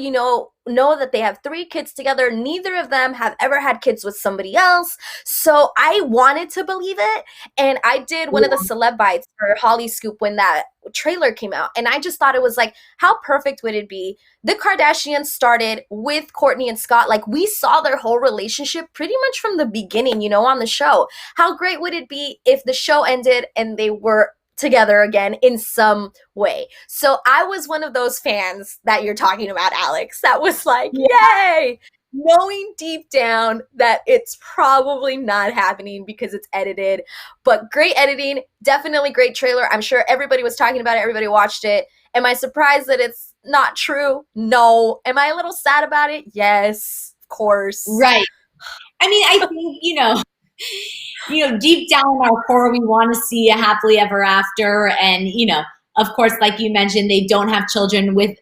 know that they have 3 kids together. Neither of them have ever had kids with somebody else. So I wanted to believe it. And I did one of the celeb bites for Hollyscoop when that trailer came out. And I just thought it was like, how perfect would it be? The Kardashians started with Kourtney and Scott. Like, we saw their whole relationship pretty much from the beginning, on the show. How great would it be if the show ended and they were together again in some way? So I was one of those fans that you're talking about, Alex, that was like, yay, knowing deep down that it's probably not happening because it's edited. But great editing, definitely great trailer. I'm sure everybody was talking about it, everybody watched it. Am I surprised that it's not true? No. Am I a little sad about it? Yes, of course. Right. I mean, I think, deep down in our core, we want to see a happily ever after. And, of course, like you mentioned, they don't have children with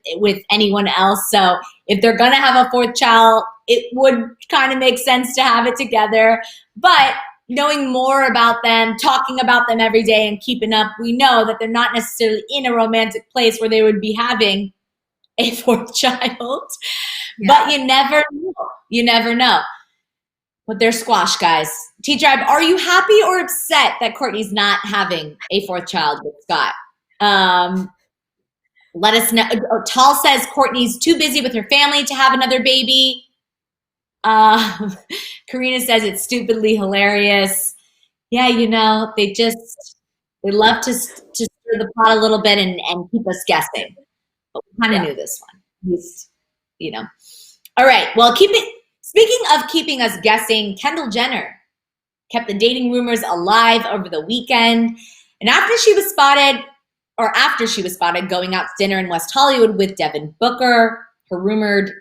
anyone else. So if they're going to have a fourth child, it would kind of make sense to have it together. But knowing more about them, talking about them every day and keeping up, we know that they're not necessarily in a romantic place where they would be having a fourth child. Yeah. But you never know. You never know. But they're squashed, guys. T-Tribe, are you happy or upset that Kourtney's not having a fourth child with Scott? Let us know. Tal says Kourtney's too busy with her family to have another baby. Karina says it's stupidly hilarious. Yeah, you know, they love to stir the pot a little bit and keep us guessing. But we kind of knew this one. At least, you know. All right. Well, speaking of keeping us guessing, Kendall Jenner kept the dating rumors alive over the weekend. And after she was spotted going out to dinner in West Hollywood with Devin Booker, her rumored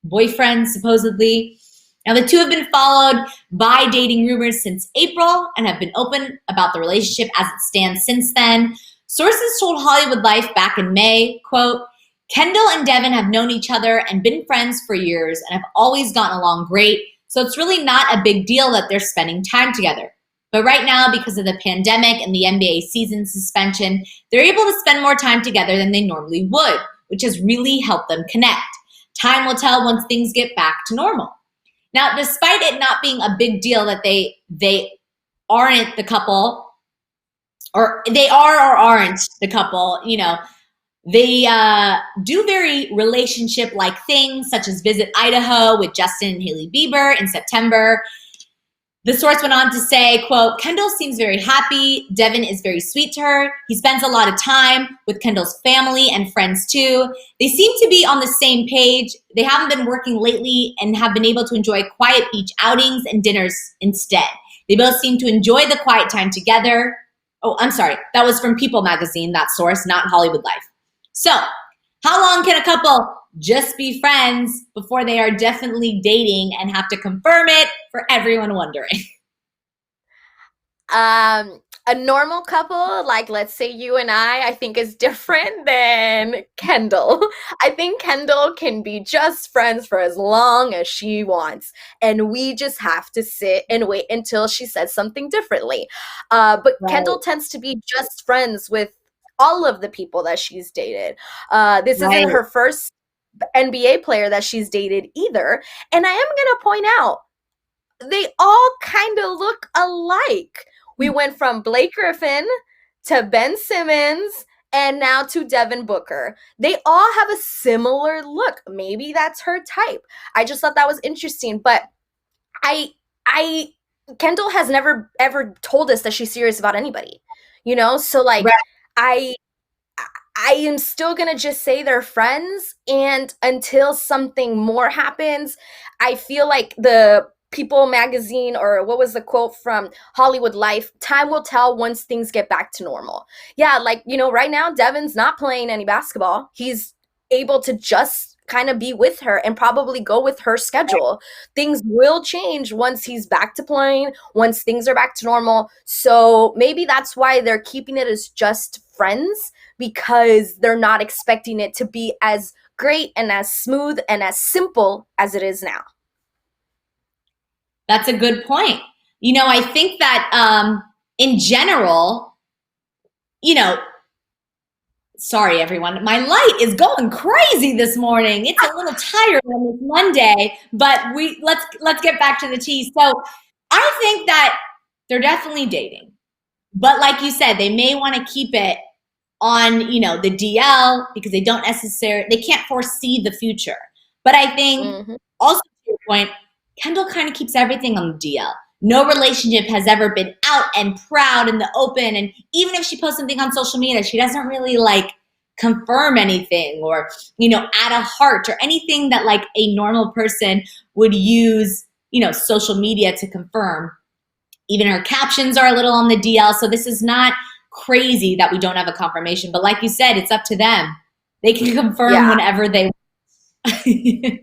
boyfriend, supposedly. Now, the two have been followed by dating rumors since April and have been open about the relationship as it stands since then. Sources told Hollywood Life back in May, quote, Kendall and Devin have known each other and been friends for years and have always gotten along great, so it's really not a big deal that they're spending time together. But right now, because of the pandemic and the NBA season suspension, they're able to spend more time together than they normally would, which has really helped them connect. Time will tell once things get back to normal. Now, despite it not being a big deal that they aren't the couple, or they are or aren't the couple, you know, they do very relationship-like things, such as visit Idaho with Justin and Hailey Bieber in September. The source went on to say, quote, Kendall seems very happy. Devin is very sweet to her. He spends a lot of time with Kendall's family and friends too. They seem to be on the same page. They haven't been working lately and have been able to enjoy quiet beach outings and dinners instead. They both seem to enjoy the quiet time together. Oh, I'm sorry. That was from People magazine, that source, not Hollywood Life. So, how long can a couple just be friends before they are definitely dating and have to confirm it for everyone wondering? A normal couple, like let's say you and I think is different than Kendall. I think Kendall can be just friends for as long as she wants. And we just have to sit and wait until she says something differently. But right. Kendall tends to be just friends with all of the people that she's dated. This right. isn't her first NBA player that she's dated either. And I am going to point out, they all kind of look alike. We went from Blake Griffin to Ben Simmons and now to Devin Booker. They all have a similar look. Maybe that's her type. I just thought that was interesting. But Kendall has never ever told us that she's serious about anybody, you know? So like, right. I am still going to just say they're friends, and until something more happens, I feel like the People magazine, or what was the quote from Hollywood Life, time will tell once things get back to normal. Yeah, like, you know, right now, Devin's not playing any basketball. He's able to just kind of be with her and probably go with her schedule. Things will change once he's back to playing, once things are back to normal. So maybe that's why they're keeping it as just friends, because they're not expecting it to be as great and as smooth and as simple as it is now. That's a good point. You know, I think that in general, you know, sorry everyone, my light is going crazy this morning. It's a little tired on this Monday, but let's get back to the tea. So I think that they're definitely dating, but like you said, they may want to keep it on, you know, the DL because they can't foresee the future. But I think also to your point, Kendall kind of keeps everything on the DL. No relationship has ever been out and proud in the open. And even if she posts something on social media, she doesn't really like confirm anything or, you know, add a heart or anything that like a normal person would use, you know, social media to confirm. Even her captions are a little on the DL. So this is not crazy that we don't have a confirmation. But like you said, it's up to them. They can confirm whenever they want.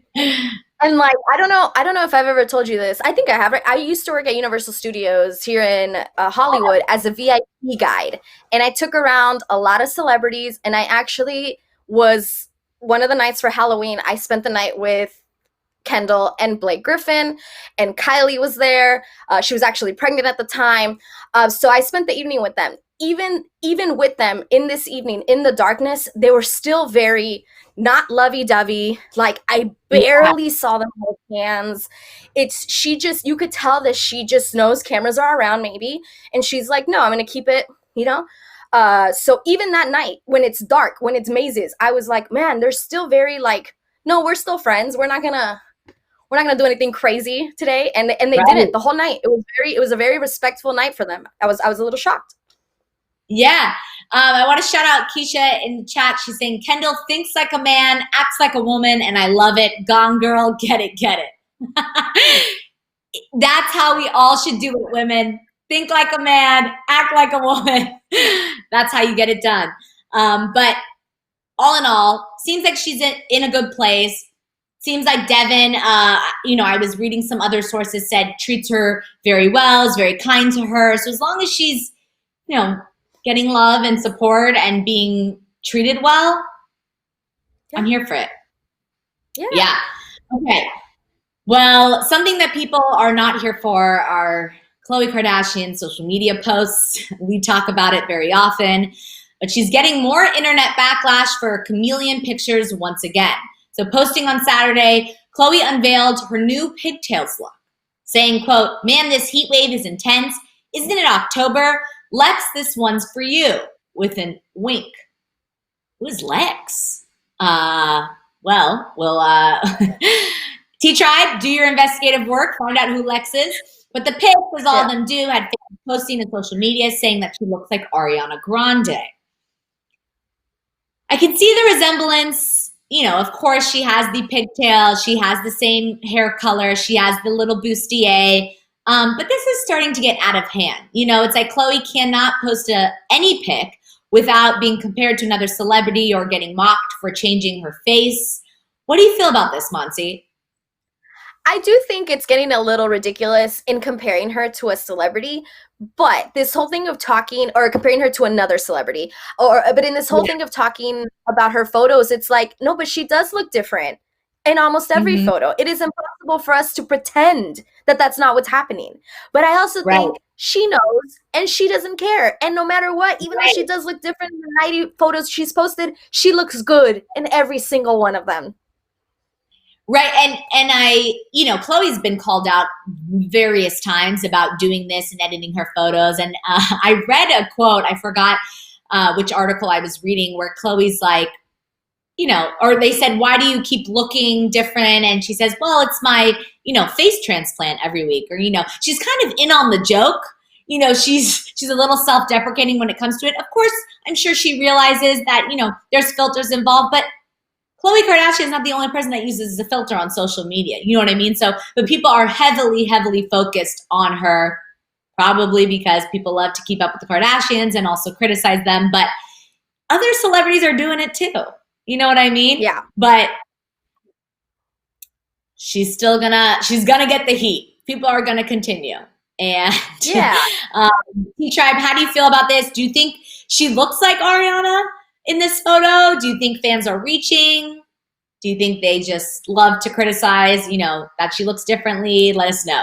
And like, I don't know if I've ever told you this. I think I have. Right? I used to work at Universal Studios here in Hollywood as a VIP guide, and I took around a lot of celebrities. And I actually was one of the nights for Halloween. I spent the night with Kendall and Blake Griffin, and Kylie was there. She was actually pregnant at the time, so I spent the evening with them. Even with them in this evening in the darkness, they were still very not lovey-dovey. Like I barely saw them hold hands. You could tell that she just knows cameras are around maybe, and she's like, no, I'm gonna keep it, you know. So even that night when it's dark, when it's mazes, I was like, man, they're still very like, no, we're still friends. We're not gonna do anything crazy today. And they didn't the whole night. It was a very respectful night for them. I was a little shocked. Yeah. I want to shout out Keisha in the chat. She's saying, Kendall thinks like a man, acts like a woman, and I love it. Gone girl, get it, get it. That's how we all should do it, women. Think like a man, act like a woman. That's how you get it done. But all in all, seems like she's in a good place. Seems like Devin, I was reading some other sources said treats her very well, is very kind to her. So as long as she's, getting love and support and being treated well, I'm here for it. Yeah. Okay. Well, something that people are not here for are Khloe Kardashian's social media posts. We talk about it very often, but she's getting more internet backlash for chameleon pictures once again. So posting on Saturday, Khloe unveiled her new pigtails look, saying, quote, man, this heat wave is intense. Isn't it October? Lex, this one's for you, with a wink. Who's Lex? We'll T-Tribe, do your investigative work, find out who Lex is. But the pic was all of them do, had fans posting on social media saying that she looks like Ariana Grande. I can see the resemblance. Of course, she has the pigtail. She has the same hair color. She has the little bustier. But this is starting to get out of hand. It's like Khloe cannot post any pic without being compared to another celebrity or getting mocked for changing her face. What do you feel about this, Monsi? I do think it's getting a little ridiculous in comparing her to a celebrity, but this whole thing of talking or comparing her to another celebrity, but in this whole thing of talking about her photos, it's like, no, but she does look different in almost every photo. It is impossible for us to pretend that that's not what's happening. But I also think she knows and she doesn't care. And no matter what, even though she does look different in the 90 photos she's posted, she looks good in every single one of them. Right. And Khloe's been called out various times about doing this and editing her photos. And I read a quote, I forgot which article I was reading, where Khloe's like, or they said, why do you keep looking different? And she says, well, it's my, face transplant every week. Or, she's kind of in on the joke. She's a little self-deprecating when it comes to it. Of course, I'm sure she realizes that, there's filters involved, but Khloe Kardashian is not the only person that uses a filter on social media. You know what I mean? So, but people are heavily, heavily focused on her, probably because people love to keep up with the Kardashians and also criticize them. But other celebrities are doing it too. You know what I mean? Yeah. But she's gonna get the heat. People are gonna continue. And T-Tribe, how do you feel about this? Do you think she looks like Ariana in this photo? Do you think fans are reaching? Do you think they just love to criticize, that she looks differently? Let us know.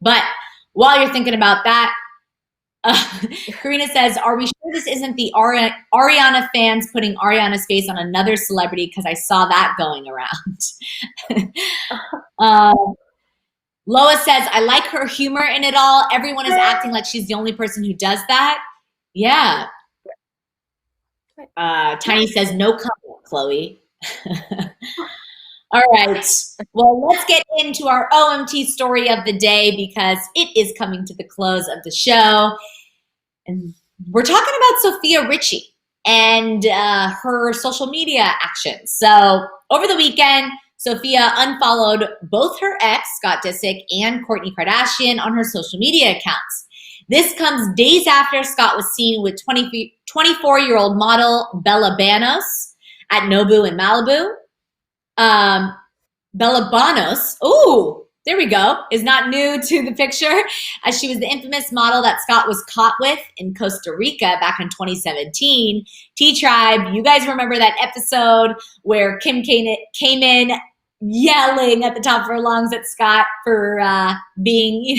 But while you're thinking about that, Karina says, are we sure this isn't the Ariana fans putting Ariana's face on another celebrity? Because I saw that going around. Lois says, I like her humor in it all. Everyone is acting like she's the only person who does that. Yeah. Tiny says, no comment, Khloe. All right. Well, let's get into our OMT story of the day because it is coming to the close of the show. And we're talking about Sofia Richie and her social media actions. So over the weekend, Sofia unfollowed both her ex, Scott Disick, and Kourtney Kardashian on her social media accounts. This comes days after Scott was seen with 24-year-old model Bella Banos at Nobu in Malibu. Bellabanos, ooh, there we go, is not new to the picture, as she was the infamous model that Scott was caught with in Costa Rica back in 2017. T-Tribe, you guys remember that episode where Kim came in yelling at the top of her lungs at Scott for being,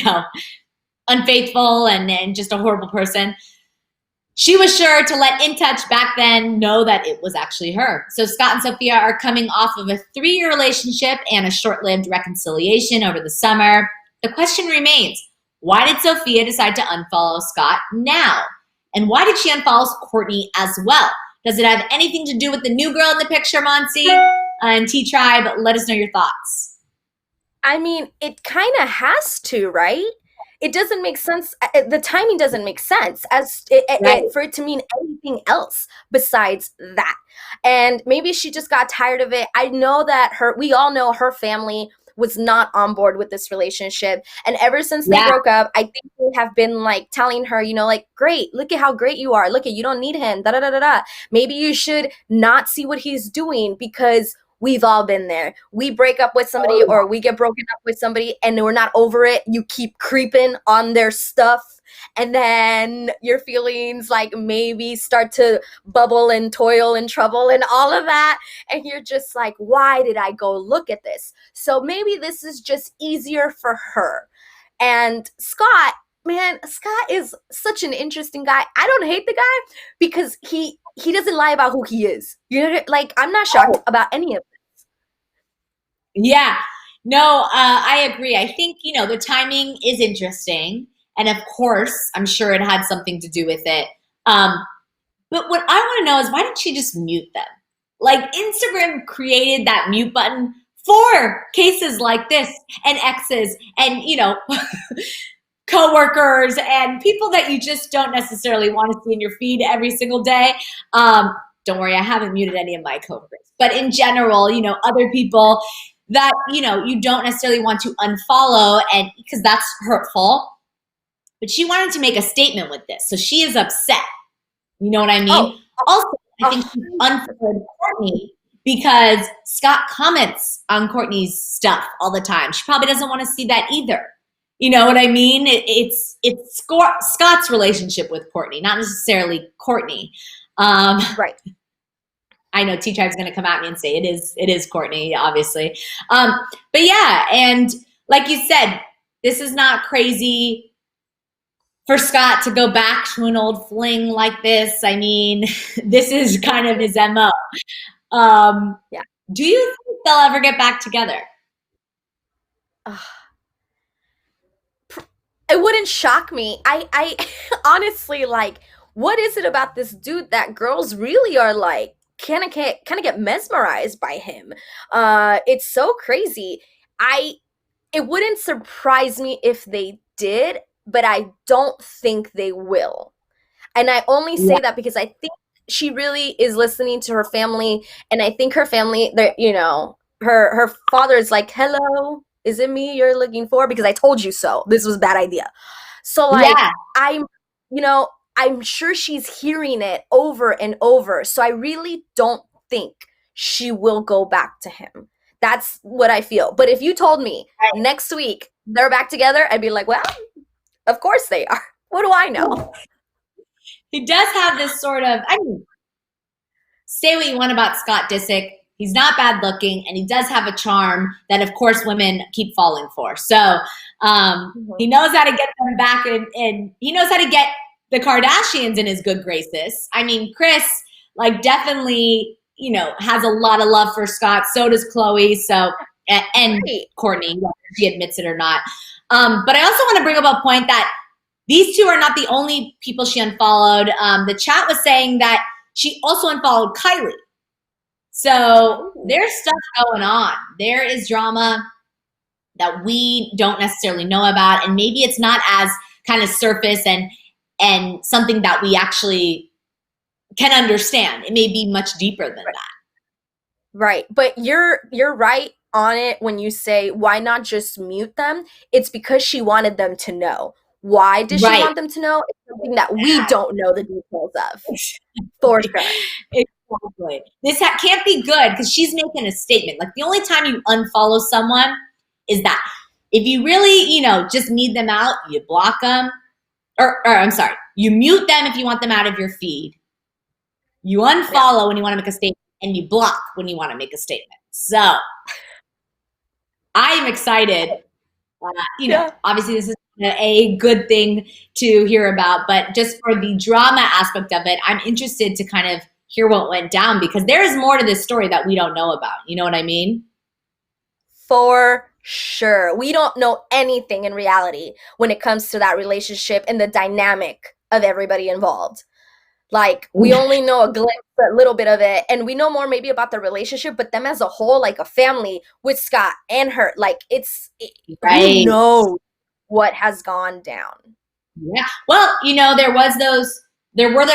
unfaithful and just a horrible person. She was sure to let In Touch back then know that it was actually her. So Scott and Sofia are coming off of a 3-year relationship and a short-lived reconciliation over the summer. The question remains, why did Sofia decide to unfollow Scott now? And why did she unfollow Courtney as well? Does it have anything to do with the new girl in the picture, Monsi? And T-Tribe, let us know your thoughts. I mean, it kind of has to, right? It doesn't make sense. The timing doesn't make sense for it to mean anything else besides that. And maybe she just got tired of it. I know that we all know her family was not on board with this relationship. And ever since they broke up, I think they have been like telling her, great, look at how great you are. Look, you don't need him. Da da da da da. Maybe you should not see what he's doing, because we've all been there. We break up with somebody or we get broken up with somebody and we're not over it. You keep creeping on their stuff, and then your feelings like maybe start to bubble and toil and trouble and all of that. And you're just like, why did I go look at this? So maybe this is just easier for her. And Scott, man, Scott is such an interesting guy. I don't hate the guy because he doesn't lie about who he is. I'm not shocked about any of this. Yeah, no, I agree. I think, the timing is interesting. And of course, I'm sure it had something to do with it. But what I want to know is, why didn't she just mute them? Like, Instagram created that mute button for cases like this and exes and, coworkers and people that you just don't necessarily want to see in your feed every single day. Don't worry, I haven't muted any of my coworkers. But in general, other people that, you don't necessarily want to unfollow, and because that's hurtful. But she wanted to make a statement with this. So she is upset. You know what I mean? Also, I think she unfollowed Courtney because Scott comments on Courtney's stuff all the time. She probably doesn't want to see that either. You know what I mean? It's Scott's relationship with Courtney, not necessarily Courtney. Right. I know T-Tribe's going to come at me and say it is Courtney, obviously. But yeah, and like you said, this is not crazy for Scott to go back to an old fling like this. I mean, this is kind of his MO. Yeah. Do you think they'll ever get back together? It wouldn't shock me. I honestly, what is it about this dude that girls really are like, kind of get mesmerized by him? It's so crazy. It wouldn't surprise me if they did, but I don't think they will. And I only say that because I think she really is listening to her family, and I think her family, her father is like, hello, is it me you're looking for? Because I told you so. This was a bad idea. So I'm sure she's hearing it over and over. So I really don't think she will go back to him. That's what I feel. But if you told me next week they're back together, I'd be like, well, of course they are. What do I know? He does have this sort of, say what you want about Scott Disick. He's not bad looking, and he does have a charm that, of course, women keep falling for. So he knows how to get them back, and he knows how to get the Kardashians in his good graces. I mean, Kris, definitely, has a lot of love for Scott. So does Khloe. So, and Courtney, whether she admits it or not. But I also want to bring up a point that these two are not the only people she unfollowed. The chat was saying that she also unfollowed Kylie. So there's stuff going on. There is drama that we don't necessarily know about, and maybe it's not as kind of surface and something that we actually can understand. It may be much deeper than that. Right. But you're right on it when you say, why not just mute them? It's because she wanted them to know. Why does she want them to know? It's something that we don't know the details of. For sure. Exactly. This can't be good because she's making a statement. Like the only time you unfollow someone is that if you really, just need them out, you block them. Or I'm sorry, you mute them if you want them out of your feed. You unfollow when you want to make a statement, and you block when you want to make a statement. So I am excited. Obviously this is a good thing to hear about, but just for the drama aspect of it, I'm interested to kind of hear what went down because there is more to this story that we don't know about. You know what I mean? For sure. We don't know anything in reality when it comes to that relationship and the dynamic of everybody involved. Like, we only know a glimpse, a little bit of it, and we know more maybe about the relationship, but them as a whole, like a family with Scott and her, like right. You know what has gone down. Yeah. Well, there were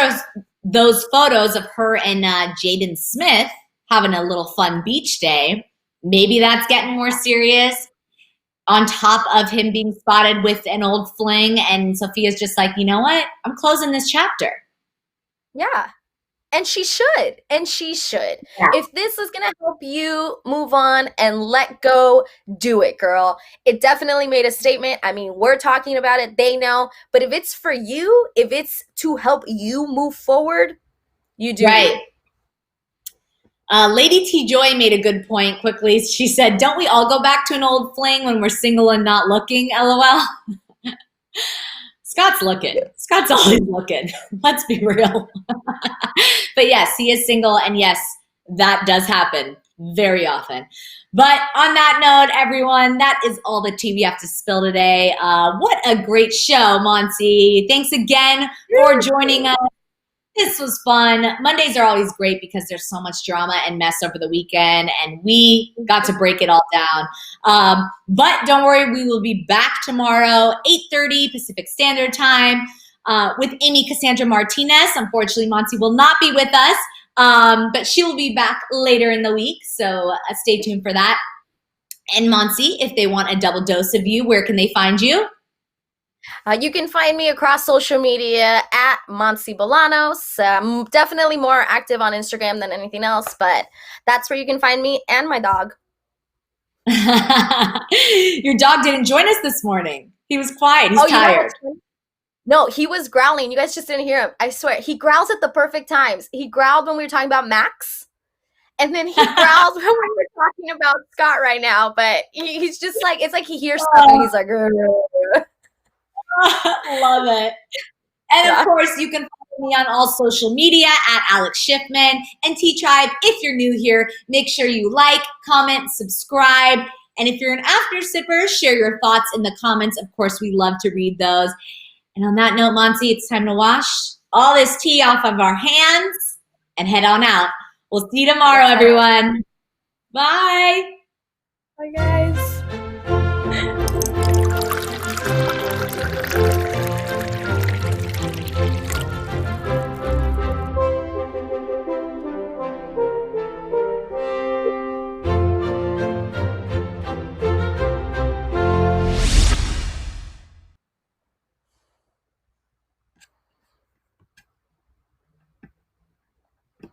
those photos of her and Jaden Smith having a little fun beach day. Maybe that's getting more serious on top of him being spotted with an old fling. And Sofia's just like, you know what? I'm closing this chapter. Yeah. And she should. Yeah. If this is going to help you move on and let go, do it, girl. It definitely made a statement. I mean, we're talking about it. They know. But if it's for you, if it's to help you move forward, you do. Right. Lady T Joy made a good point quickly. She said, don't we all go back to an old fling when we're single and not looking? LOL. Scott's looking. Scott's always looking. Let's be real. But yes, he is single. And yes, that does happen very often. But on that note, everyone, that is all the tea we have to spill today. What a great show, Monty. Thanks again for joining us. This was fun. Mondays are always great because there's so much drama and mess over the weekend, and we got to break it all down. But don't worry, we will be back tomorrow, 8:30 Pacific Standard Time, with Amy Cassandra Martinez. Unfortunately, Monty will not be with us, but she will be back later in the week, so stay tuned for that. And Monty, if they want a double dose of you, where can they find you? You can find me across social media at Monty Bolanos. I'm definitely more active on Instagram than anything else, but that's where you can find me and my dog. Your dog didn't join us this morning. He was quiet. He's tired. No, he was growling. You guys just didn't hear him. I swear. He growls at the perfect times. He growled when we were talking about Max, and then he growls when we were talking about Scott right now, but he's just like, it's like he hears stuff and he's like, love it. And of course, you can follow me on all social media at Alex Schiffman and T-Tribe. If you're new here, make sure you like, comment, subscribe. And if you're an after sipper, share your thoughts in the comments. Of course, we love to read those. And on that note, Monty, it's time to wash all this tea off of our hands and head on out. We'll see you tomorrow, everyone. Bye. Bye, guys.